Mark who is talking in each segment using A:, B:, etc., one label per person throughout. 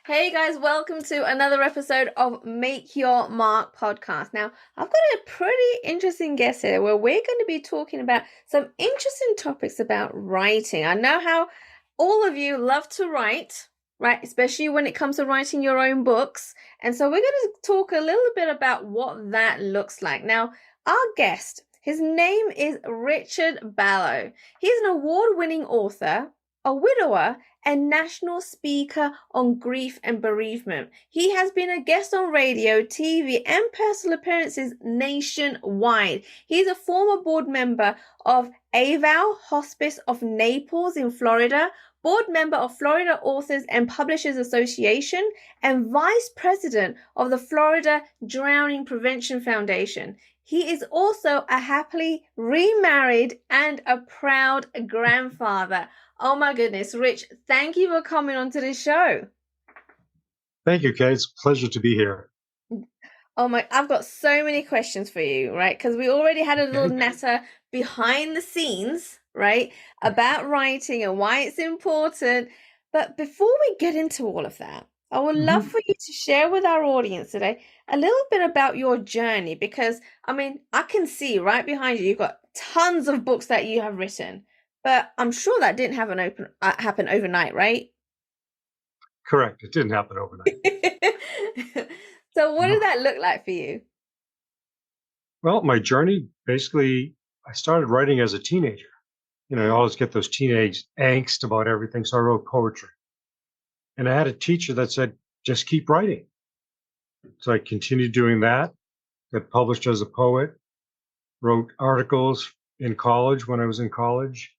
A: Hey guys, welcome to another episode of Make Your Mark podcast. Now, I've got a pretty interesting guest here where we're going to be talking about some interesting topics about writing. I know how all of you love to write, right? Especially when it comes to writing your own books. And so we're going to talk a little bit about what that looks like. Now, our guest, his name is Richard Ballo. He's an award-winning author, a widower, and national speaker on grief and bereavement. He has been a guest on radio, TV, and personal appearances nationwide. He's a former board member of Avow Hospice of Naples in Florida, board member of Florida Authors and Publishers Association, and vice president of the Florida Drowning Prevention Foundation. He is also a happily remarried and a proud grandfather. Oh my goodness, Rich, thank you for coming on to this show.
B: Thank you, Kate. It's a pleasure to be here.
A: I've got so many questions for you, right? Because we already had a little natter behind the scenes, right, about writing and why it's important. But before we get into all of that, I would love for you to share with our audience today a little bit about your journey, because, I mean, I can see right behind you, you've got tons of books that you have written. But I'm sure that didn't happen overnight, right?
B: Correct. It didn't happen overnight.
A: So what did that look like for you?
B: Well, my journey, basically, I started writing as a teenager. I always get those teenage angst about everything, so I wrote poetry. And I had a teacher that said, just keep writing. So I continued doing that, got published as a poet, wrote articles in college when I was in college.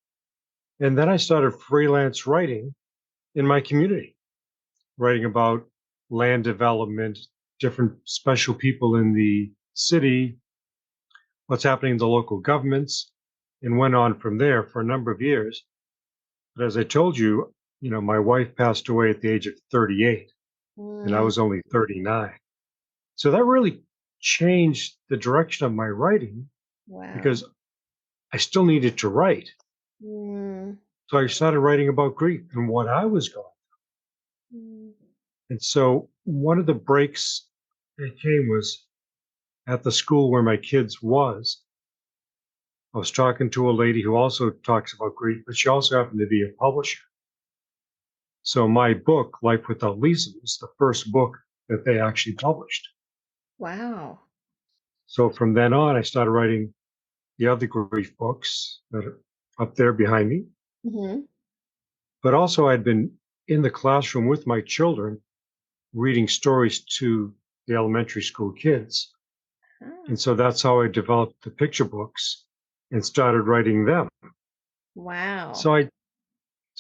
B: And then I started freelance writing in my community, writing about land development, different special people in the city, what's happening in the local governments, and went on from there for a number of years. But as I told you, my wife passed away at the age of 38, and I was only 39. So that really changed the direction of my writing.
A: Wow.
B: Because I still needed to write. So I started writing about grief and what I was going through. And so one of the breaks that came was at the school where my kids was. I was talking to a lady who also talks about grief, but she also happened to be a publisher. So my book, Life Without Lisa, was the first book that they actually published.
A: Wow.
B: So from then on, I started writing the other grief books that are up there behind me. But also I'd been in the classroom with my children reading stories to the elementary school kids. And so that's how I developed the picture books and started writing them.
A: Wow.
B: So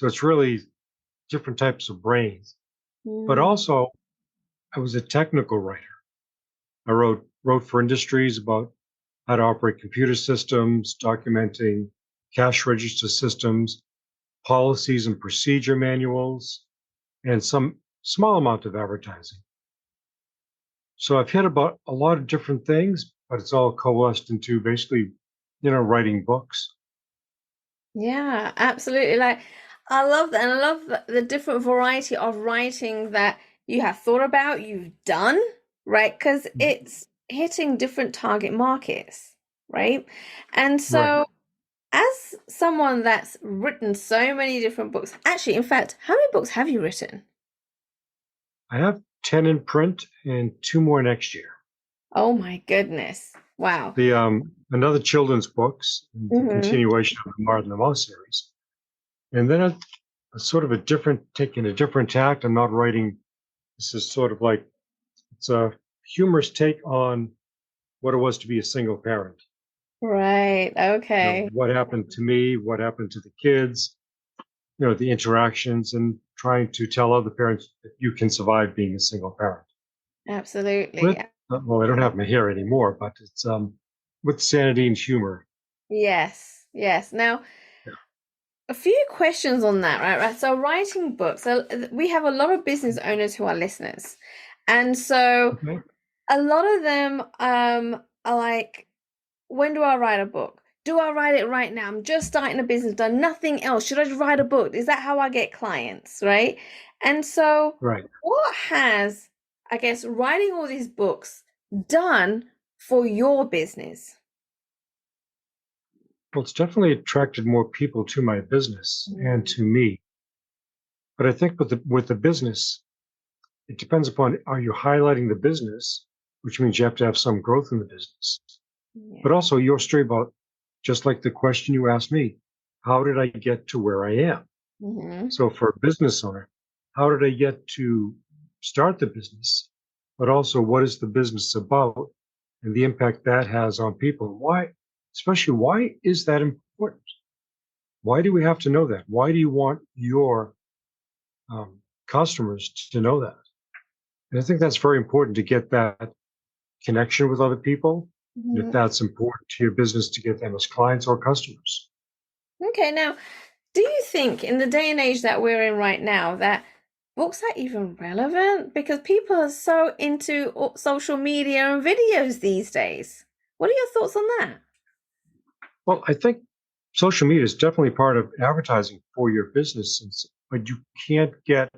B: it's really different types of brains. But also I was a technical writer. I wrote for industries about how to operate computer systems, documenting cash register systems, policies and procedure manuals, and some small amount of advertising. So I've hit about a lot of different things, but it's all coalesced into basically, writing books.
A: Yeah, absolutely. Like, I love that. And I love the different variety of writing that you have thought about, you've done, right? Because it's hitting different target markets, right? And so as someone that's written so many different books, actually, in fact, how many books have you written?
B: I have 10 in print and 2 more next year.
A: Oh my goodness. Wow.
B: The another children's books, the continuation of the Martha and the Mouse series. And then a sort of taking a different tact. I'm not writing, this is sort of like, it's a humorous take on what it was to be a single parent.
A: Right. Okay.
B: What happened to me, what happened to the kids, the interactions, and trying to tell other parents that you can survive being a single parent.
A: Absolutely.
B: Well, I don't have my hair anymore, but it's with sanity and humor.
A: Yes. Yes. Now, a few questions on that, right? So writing books. So we have a lot of business owners who are listeners. And so a lot of them are like, when do I write a book? do I write it right now? I'm just starting a business, done nothing else. Should I just write a book? Is that how I get clients, right? And so,
B: Right.
A: what has, I guess, writing all these books done for your business?
B: Well, it's definitely attracted more people to my business and to me. But I think with the business, it depends upon, are you highlighting the business, which means you have to have some growth in the business, but
A: Yeah.
B: also your story about, just like the question you asked me, how did I get to where I am?
A: Mm-hmm.
B: So for a business owner, how did I get to start the business? But also, what is the business about and the impact that has on people? Why, especially, why is that important? Why do we have to know that? Why do you want your customers to know that? And I think that's very important to get that connection with other people. And if
A: Mm-hmm.
B: that's important to your business, to get them as clients or customers.
A: Okay, now, do you think in the day and age that we're in right now that books are even relevant? Because people are so into social media and videos these days. What are your thoughts on that?
B: Well, I think social media is definitely part of advertising for your business, but you can't get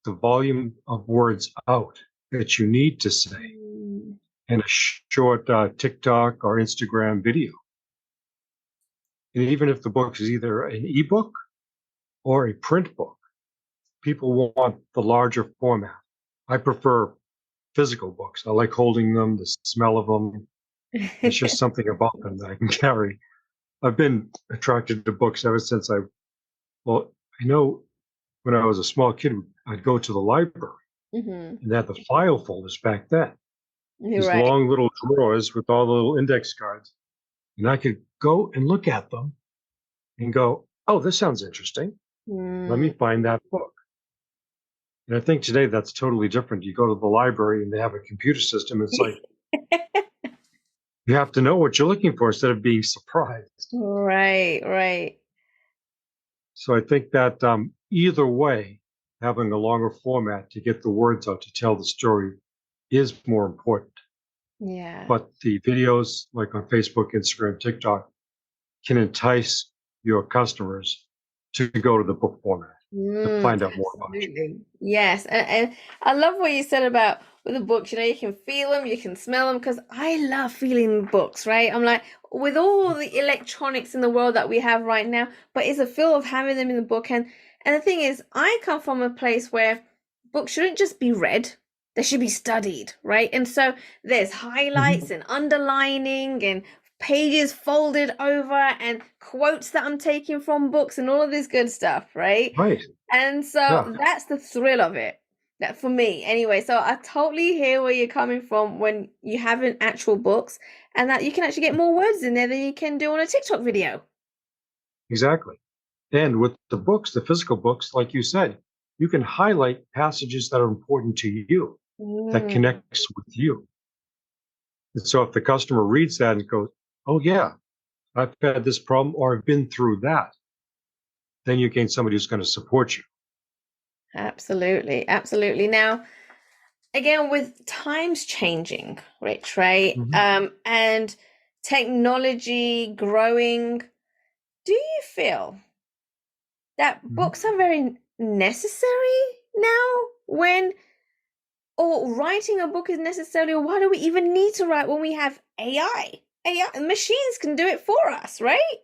B: the volume of words out that you need to say
A: Mm.
B: in a short TikTok or Instagram video. And even if the book is either an ebook or a print book, people want the larger format. I prefer physical books. I like holding them, the smell of them. There's just something about them that I can carry. I've been attracted to books ever since well, I know when I was a small kid, I'd go to the library
A: Hmm.
B: and they had the file folders back then,
A: You're
B: these
A: right.
B: long little drawers with all the little index cards. And I could go and look at them and go, oh, this sounds interesting. Let me
A: Mm.
B: find that book. And I think today that's totally different. You go to the library and they have a computer system. It's like you have to know what you're looking for instead of being surprised.
A: Right, right.
B: So I think that either way, having a longer format to get the words out to tell the story is more important.
A: Yeah.
B: But the videos like on Facebook, Instagram, TikTok can entice your customers to go to the book format to find out more about you.
A: Absolutely. Yes. And I love what you said about with the books, you can feel them, you can smell them, because I love feeling books, right? I'm like, with all the electronics in the world that we have right now, but it's a feel of having them in the book. And the thing is, I come from a place where books shouldn't just be read, they should be studied, right? And so there's highlights
B: Mhm.
A: and underlining and pages folded over and quotes that I'm taking from books and all of this good stuff, right?
B: Right.
A: And so
B: Yeah,
A: that's the thrill of it. That for me, anyway. So I totally hear where you're coming from when you have an actual books and that you can actually get more words in there than you can do on a TikTok video.
B: exactly. And with the books, the physical books, like you said, you can highlight passages that are important to you, that
A: Mm.
B: connects with you. And so if the customer reads that and goes, oh, yeah, I've had this problem or I've been through that, then you gain somebody who's going to support you.
A: Absolutely, absolutely. Now, again, with times changing, Rich, right?
B: Mhm.
A: And technology growing, do you feel that
B: Mhm.
A: books are very necessary now when or writing a book is necessarily, or why do we even need to write when we have AI? AI machines can do it for us, right?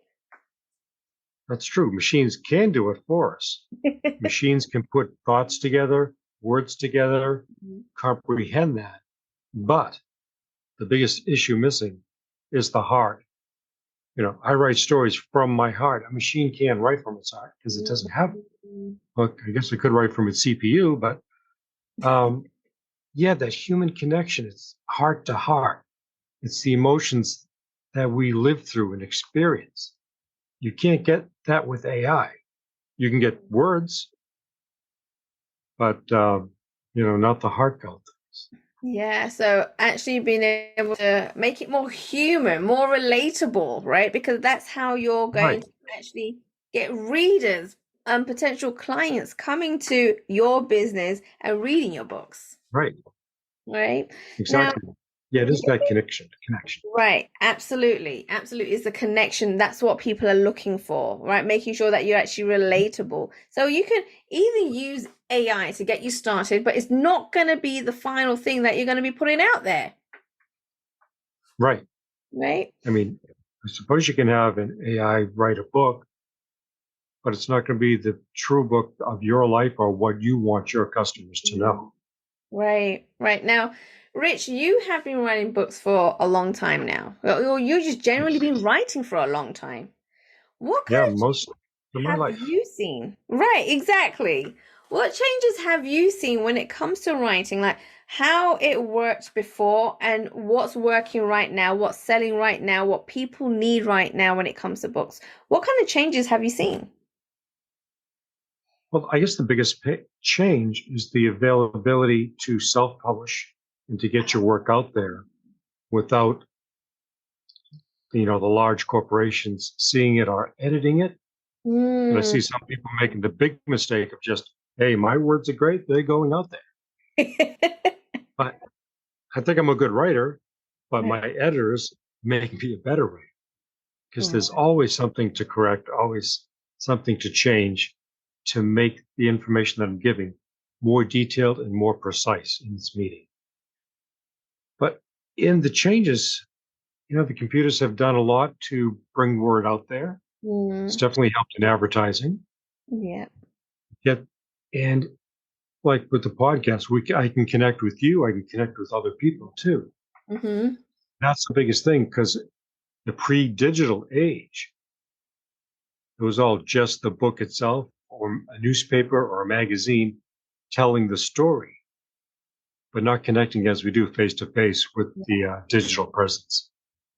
B: That's true. Machines can do it for us. Machines can put thoughts together, words together, comprehend that. But the biggest issue missing is the heart. I write stories from my heart. A machine can't write from its heart because it doesn't have it.
A: Mhm.
B: Well, I guess it could write from its CPU, but yeah, that human connection, it's heart to heart. It's the emotions that we live through and experience. You can't get that with AI. You can get words, but not the heartfelt things.
A: Yeah, so actually being able to make it more human, more relatable, right? Because that's how you're going
B: Right,
A: to actually get readers and potential clients coming to your business and reading your books,
B: right,
A: right? Now,
B: exactly. Yeah, it is that connection.
A: Right, absolutely. Absolutely. It's the connection. That's what people are looking for, right? Making sure that you're actually relatable. So you can either use AI to get you started, but it's not going to be the final thing that you're going to be putting out there,
B: Right.
A: right?
B: I mean, I suppose you can have an AI write a book, but it's not going to be the true book of your life or what you want your customers to know.
A: Right, right. Now, Rich, you have been writing books for a long time now. Or you've just generally
B: Yes.
A: been writing for a long time. What
B: Yeah,
A: kind of
B: most of my
A: have
B: life.
A: you seen? Right, exactly. What changes have you seen when it comes to writing? Like how it worked before and what's working right now, what's selling right now, what people need right now when it comes to books. What kind of changes have you seen?
B: Well, I guess the biggest change is the availability to self publish and to get your work out there without, the large corporations seeing it or editing it. And I
A: Mm.
B: see some people making the big mistake of just, hey, my words are great, they're going out there. But I think I'm a good writer, but
A: Right.
B: my editors make me a better writer because
A: Right.
B: there's always something to correct, always something to change to make the information that I'm giving more detailed and more precise in this meeting. But in the changes, the computers have done a lot to bring word out there. It's
A: Mm.
B: definitely helped in advertising.
A: Yeah.
B: Yet, and like with the podcast, I can connect with you. I can connect with other people too.
A: Mm-hmm.
B: That's the biggest thing because the pre-digital age, it was all just the book itself or a newspaper or a magazine telling the story, but not connecting as we do face to face with the digital presence.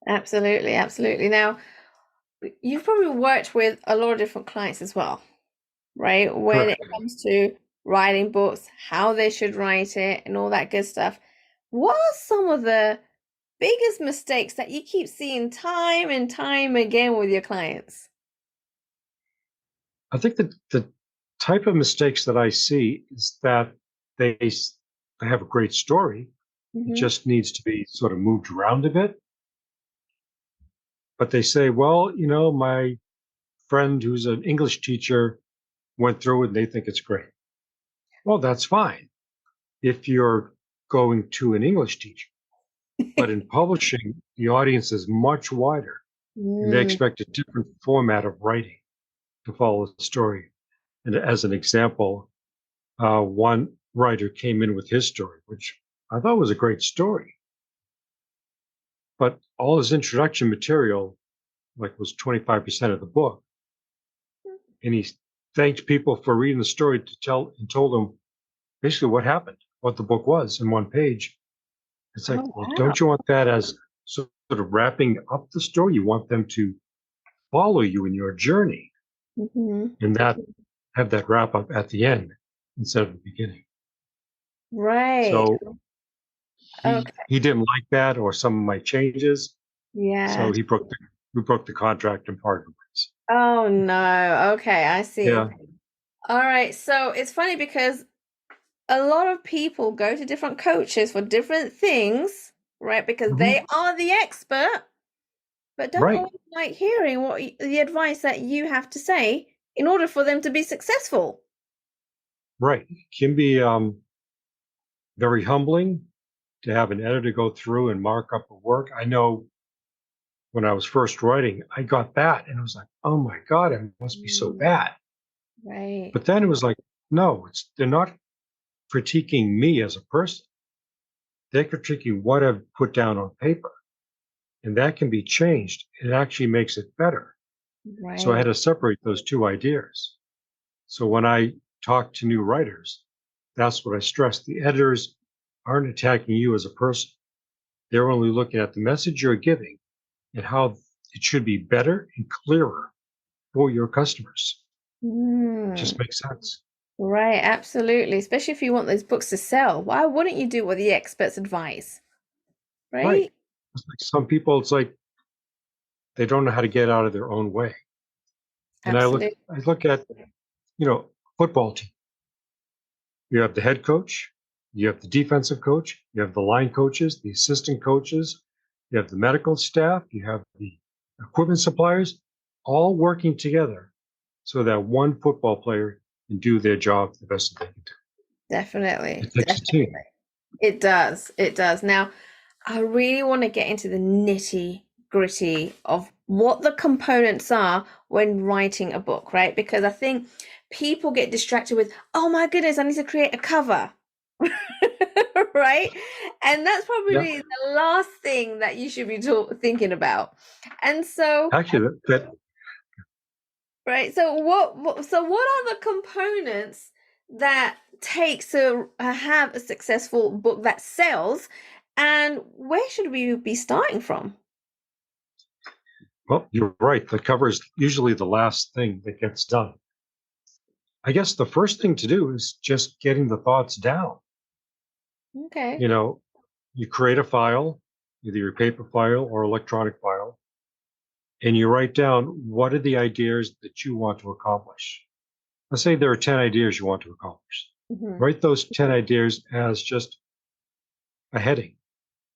A: Absolutely, absolutely. Now, you've probably worked with a lot of different clients as well, right? When it
B: Correct.
A: comes to writing books, how they should write it, and all that good stuff. What are some of the biggest mistakes that you keep seeing time and time again with your clients?
B: I think that the type of mistakes that I see is that they have a great story. It
A: Hmm.
B: just needs to be sort of moved around a bit. But they say, well, my friend who's an English teacher went through it and they think it's great. Well, that's fine if you're going to an English teacher. But in publishing, the audience is much wider and they
A: Mm.
B: expect a different format of writing to follow the story. And as an example, one writer came in with his story, which I thought was a great story. But all his introduction material, like, was 25% of the book. And he thanked people for reading the story to tell and told them basically what happened, what the book was in one page. It's like,
A: Oh,
B: well,
A: wow.
B: don't you want that as sort of wrapping up the story? You want them to follow you in your journey
A: Hmm.
B: and that have that wrap up at the end instead of the beginning.
A: Right.
B: So
A: Okay.
B: he didn't like that or some of my changes.
A: Yeah.
B: So we broke the contract and parted ways.
A: Oh, no. Okay, I see.
B: Yeah.
A: All right. So it's funny because a lot of people go to different coaches for different things, right? Because
B: Mhm.
A: they are the expert, but don't
B: Right.
A: always like hearing the advice that you have to say in order for them to be successful.
B: Right. It can be very humbling to have an editor go through and mark up the work. I know when I was first writing, I got that and it was like, oh my God, it must be so
A: Mm.
B: bad.
A: Right.
B: But then it was like, no, they're not critiquing me as a person. They're critiquing what I've put down on paper. And that can be changed. It actually makes it better. So I had
A: Right.
B: to separate those two ideas. So when I talk to new writers, that's what I stress. The editors aren't attacking you as a person. They're only looking at the message you're giving and how it should be better and clearer for your customers. It
A: Mm.
B: just makes sense.
A: Right. Absolutely. Especially if you want those books to sell. Why wouldn't you do what the experts advise?
B: Right.
A: Right?
B: It's like some people, it's like they don't know how to get out of their own way. And
A: Absolutely.
B: I look at, football team. You have the head coach, You have the defensive coach, you have the line coaches, the assistant coaches, you have the medical staff, you have the equipment suppliers, all working together so that one football player can do their job the best that they can do.
A: Definitely.
B: It takes a team.
A: It does. It does. Now, I really want to get into the nitty gritty of what the components are when writing a book, right? Because I think people get distracted with, oh my goodness, I need to create a cover, right? And that's
B: Yeah.
A: probably the last thing that you should be thinking about. And so,
B: Actually, that
A: right, so what are the components that takes to have a successful book that sells, and where should we be starting from?
B: well, you're right. The cover is usually the last thing that gets done. I guess the first thing to do is just getting the thoughts down.
A: Okay.
B: You know, you create a file, either your paper file or electronic file, and you write down what are the ideas that you want to accomplish. Let's say there are 10 ideas you want to accomplish.
A: Hmm.
B: Write those 10 ideas as just a heading.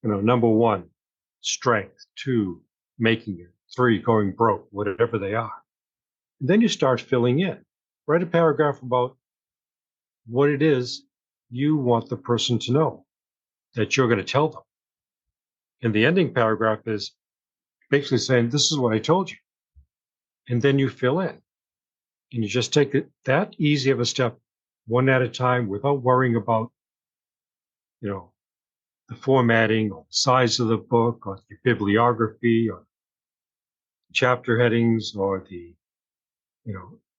B: Number one, strength. Two, making it. Three, going broke, whatever they are. And then you start filling in. Write a paragraph about what it is you want the person to know that you're going to tell them. And the ending paragraph is basically saying, this is what I told you. And then you fill in. And you just take it that easy of a step, one at a time, without worrying about, you know, the formatting or the size of the book or the bibliography or chapter headings or the,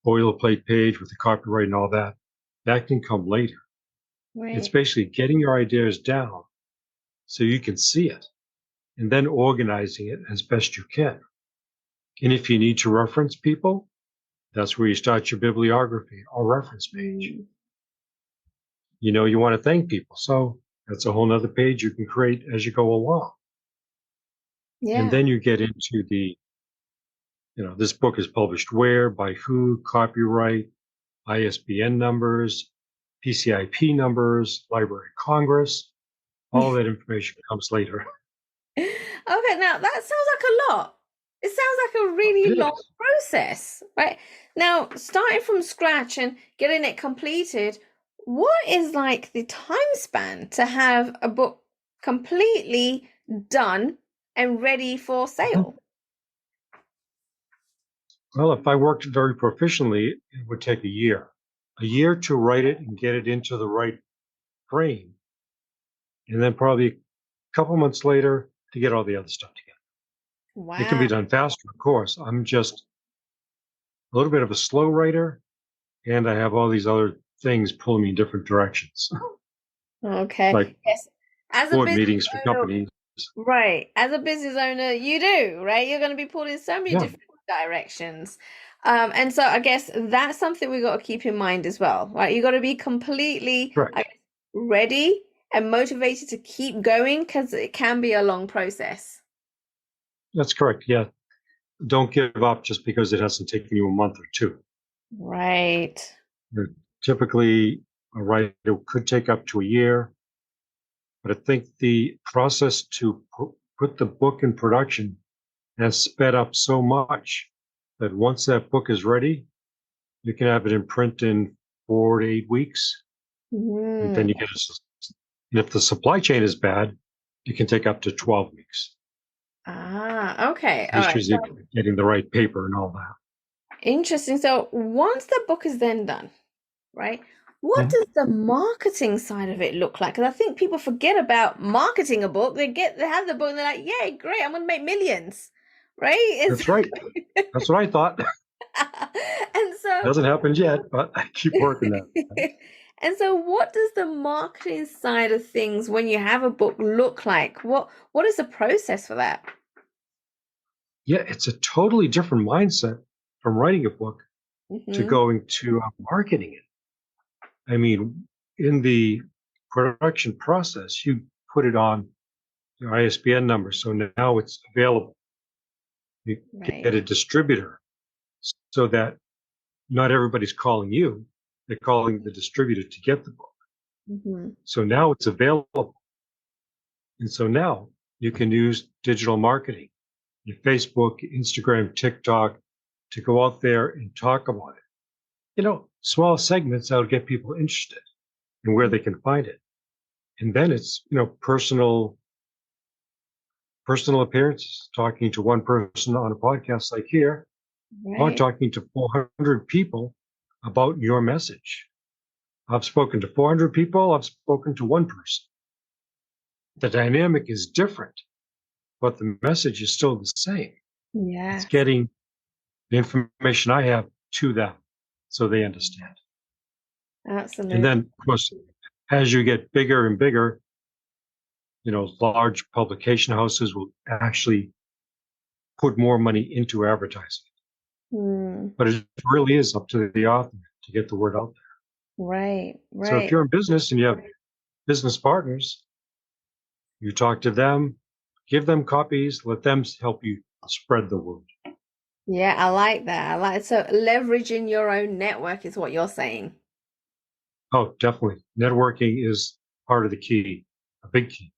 B: boilerplate page with the copyright and all that. That can come later. It's
A: Right.
B: basically getting your ideas down so you can see it and then organizing it as best you can. And if you need to reference people, that's where you start your bibliography or reference page.
A: Mm.
B: You want to thank people. So that's a whole nother page you can create as you go along. And
A: Yeah.
B: then you get into this book is published where, by who, copyright, ISBN numbers, PCIP numbers, Library of Congress. All that information comes later.
A: Okay, now that sounds like a lot. It sounds like a really
B: It
A: long
B: is.
A: process, right? Now, starting from scratch and getting it completed, what is like the time span to have a book completely done and ready for
B: Mhm.
A: sale?
B: Well, if I worked very proficiently, it would take a year. A year to write it and get it into the right frame. And then probably a couple months later to get all the other stuff together. It can
A: Wow.
B: be done faster, of course. I'm just a little bit of a slow writer, and I have all these other things pulling me in different directions,
A: Okay.
B: like
A: Yes. As a
B: board
A: business
B: meetings for
A: owner,
B: companies.
A: right. As a business owner, you do, right? You're going to be pulled in so many
B: Yeah,
A: different directions. And so I guess that's something we got to keep in mind as well, right? You got to be completely, I
B: correct.
A: guess, ready and motivated to keep going because it can be a long process.
B: That's correct. Yeah. Don't give up just because it hasn't taken you a month or two.
A: Right.
B: Typically, a writer could take up to a year, but I think the process to put the book in production has sped up so much that once that book is ready, you can have it in print in 4 to 8 weeks, and then
A: Mm.
B: you get it. And if the supply chain is bad, it can take up to 12 weeks.
A: Ah, okay. All
B: It's
A: right.
B: usually getting the right paper and all that.
A: Interesting. So once the book is then done, right? What
B: Mhm.
A: does the marketing side of it look like? Because I think people forget about marketing a book. They have the book and they're like, "Yay, great! I'm going to make millions," right? It's
B: That's right. That's what I thought.
A: and so
B: Hasn't happened yet, but I keep working that.
A: and so, what does the marketing side of things when you have a book look like? What is the process for that?
B: Yeah, it's a totally different mindset from writing a book to
A: Hmm.
B: going to marketing it. I mean, in the production process, you put it on your ISBN number, so now it's available. You
A: Right.
B: get a distributor so that not everybody's calling you, they're calling the distributor to get the book.
A: Mm-hmm.
B: So now it's available. And so now you can use digital marketing, your Facebook, Instagram, TikTok, to go out there and talk about it. Small segments that'll get people interested in where they can find it. And then it's, personal appearances, talking to one person on a podcast like here, or
A: Right.
B: talking to 400 people about your message. I've spoken to 400 people. I've spoken to one person. The dynamic is different, but the message is still the same. It's
A: Yes.
B: getting the information I have to them so they understand. And
A: Absolutely.
B: then, of course, as you get bigger and bigger, large publication houses will actually put more money into advertising.
A: Hmm.
B: But it really is up to the author to get the word out there.
A: Right.
B: So if
A: Right.
B: you're in business and you have business partners, you talk to them, give them copies, let them help you spread the word.
A: Yeah, I like that. I like so leveraging your own network is what you're saying.
B: Oh, definitely. Networking is part of the key, a big key.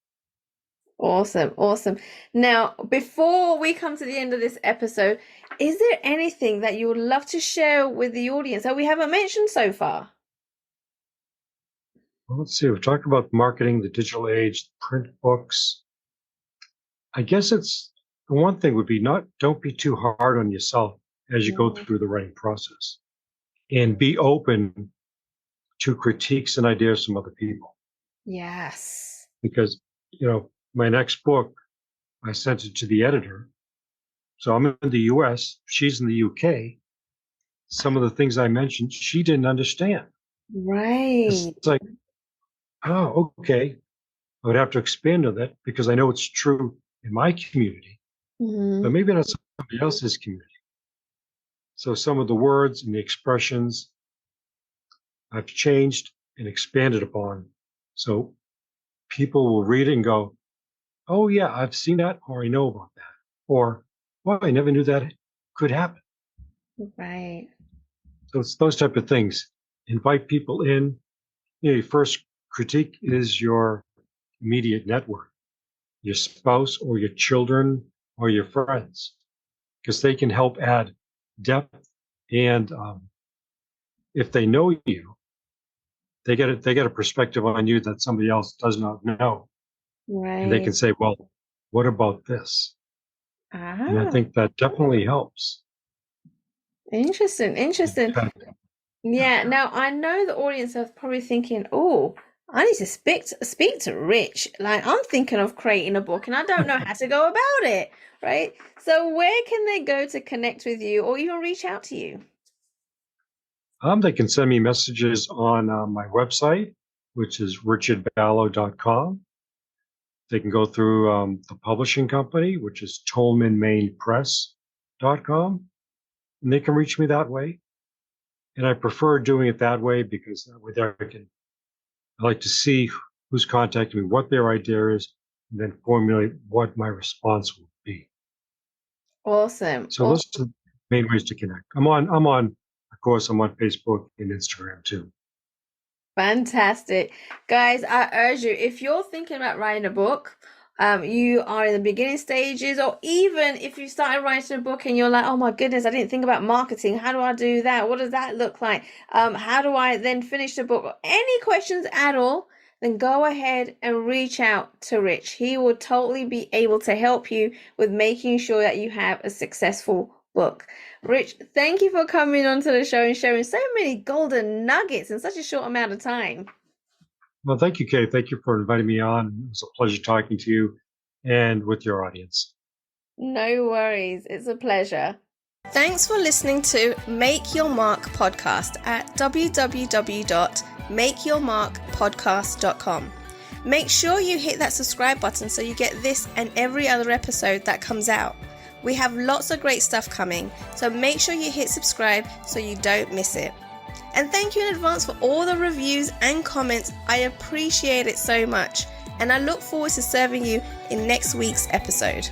A: Awesome, awesome. Now, before we come to the end of this episode, is there anything that you would love to share with the audience that we haven't mentioned so far?
B: Well, let's see. We've talked about marketing, the digital age, print books. I guess it's the one thing would be don't be too hard on yourself as you go
A: Mm.
B: through the writing process, and be open to critiques and ideas from other people.
A: Yes.
B: Because, my next book, I sent it to the editor. So I'm in the US, she's in the UK. Some of the things I mentioned, she didn't understand. It's
A: Right.
B: like, oh, okay. I would have to expand on that because I know it's true in my community,
A: Hmm.
B: but maybe not somebody else's community. So some of the words and the expressions I've changed and expanded upon. So people will read it and go, oh, yeah, I've seen that, or I know about that. Or, well, I never knew that could happen.
A: Right.
B: So it's those type of things. Invite people in. Your first critique is your immediate network, your spouse or your children or your friends, because they can help add depth. And if they know you, they get a perspective on you that somebody else does not know, and they
A: Right.
B: can say, "Well, what about this?" And I
A: Ah,
B: think that definitely helps.
A: interesting, interesting.
B: Yeah.
A: Yeah, now I know the audience are probably thinking, oh, I need to speak to Rich. Like I'm thinking of creating a book and I don't know how to go about it, right? So where can they go to connect with you or even reach out to you?
B: They can send me messages on my website, which is richardballo.com. They can go through the publishing company, which is tolmanmainpress.com, and they can reach me that way. And I prefer doing it that way because that way I like to see who's contacting me, what their idea is, and then formulate what my response will be.
A: Awesome.
B: So those are the main ways to connect. Of course, I'm on Facebook and Instagram too.
A: Fantastic. Guys, I urge you, if you're thinking about writing a book, you are in the beginning stages, or even if you started writing a book and you're like, oh my goodness, I didn't think about marketing. How do I do that? What does that look like? How do I then finish the book? Any questions at all, then go ahead and reach out to Rich. He will totally be able to help you with making sure that you have a successful book. Rich, thank you for coming onto the show and sharing so many golden nuggets in such a short amount of time.
B: Well, thank you, Kay. Thank you for inviting me on. It was a pleasure talking to you and with your audience.
A: No worries. It's a pleasure. Thanks for listening to Make Your Mark podcast at www.makeyourmarkpodcast.com. Make sure you hit that subscribe button so you get this and every other episode that comes out. We have lots of great stuff coming, so make sure you hit subscribe so you don't miss it. And thank you in advance for all the reviews and comments. I appreciate it so much, and I look forward to serving you in next week's episode.